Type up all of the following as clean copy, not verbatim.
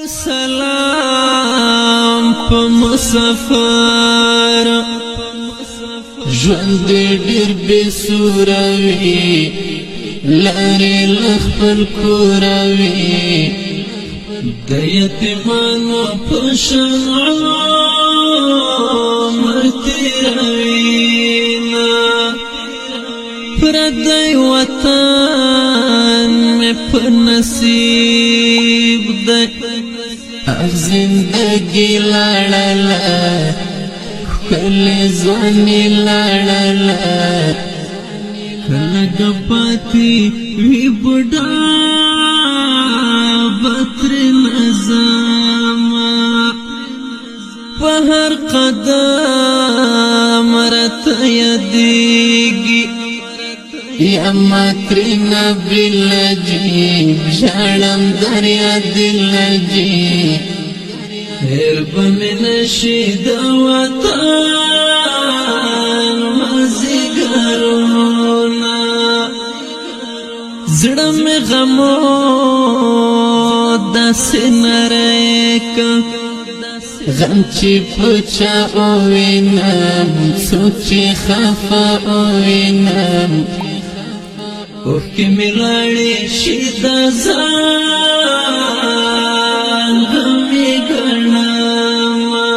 سلام په مسافر ژوند ډېر بې سوره وي لارې له خپل کوره وي د یتیمانو په شان عمر تېروینه پردی وطن مې په نصیب دی او زندګي لاړله ښکلې ځواني لاړله لږه پاتې وي بوډا به ترېنه ځمه په هر قدم راته یادېږي یما ترېنه بېلجي ژاړم دریا دلجي هېر به مې نشي د وطن مازدیګرونه زړه مې غمو داسې نری که غم چې په چا ووینم څوک چې خفه ووینم اوښکې مې لاړې شي د ځان غمې ګڼمه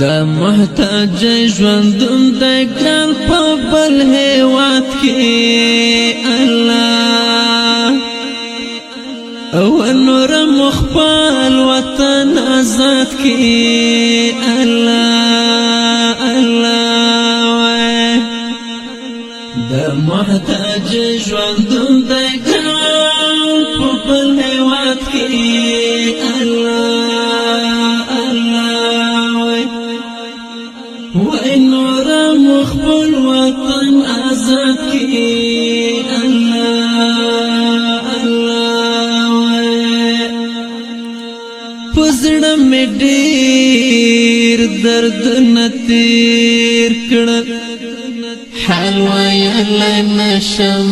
د محتاج ژوندون دی ګران په بل هېواد کې الله او نور مخبل وطن آزاد کی الله الله دا محتاج ژوندون دی ګران په بل هېواد کی الله الله وای نور مخبل وطن آزاد کی پزړه مې ډېر دردونه تېر کړه حال ویلی نشم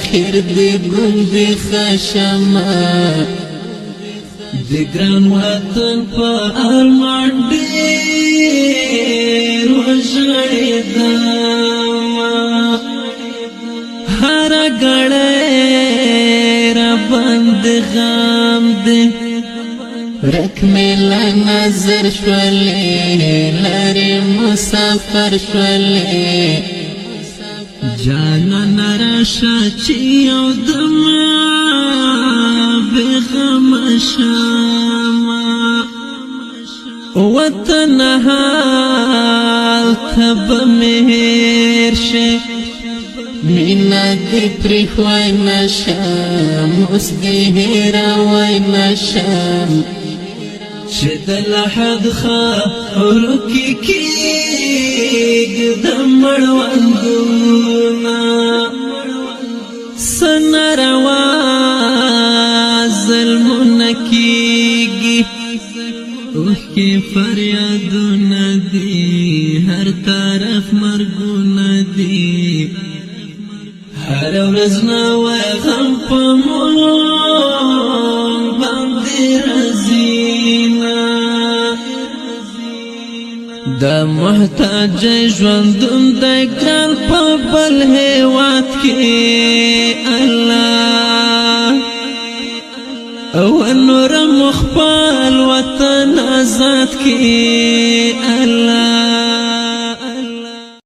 خیر دې ګوندې ښه شمه د ګران وطن په ارمان ډېر وژړېدمه هره ګړۍ راباندې غم دی ورک مې له نظر شولې لرې مسافر شولې جانانه راشه چې یو دمه بېغمه شمه وطن هلته به مې هېر شي مینه دې پرېښوی نشم اوس دې هېروی نشم چې د لحد خاورو کې کېږده مړوندونه څه ناروا ظلمونه کېږي اوښکې فریادونه دي هر طرف مرګونه دي هره ورځ نوی غم په مونږ باندې راځينه د محتاج ژوندون دی ګران په بل هېواد کې الله او نور مخبل وطن آزاد کې الله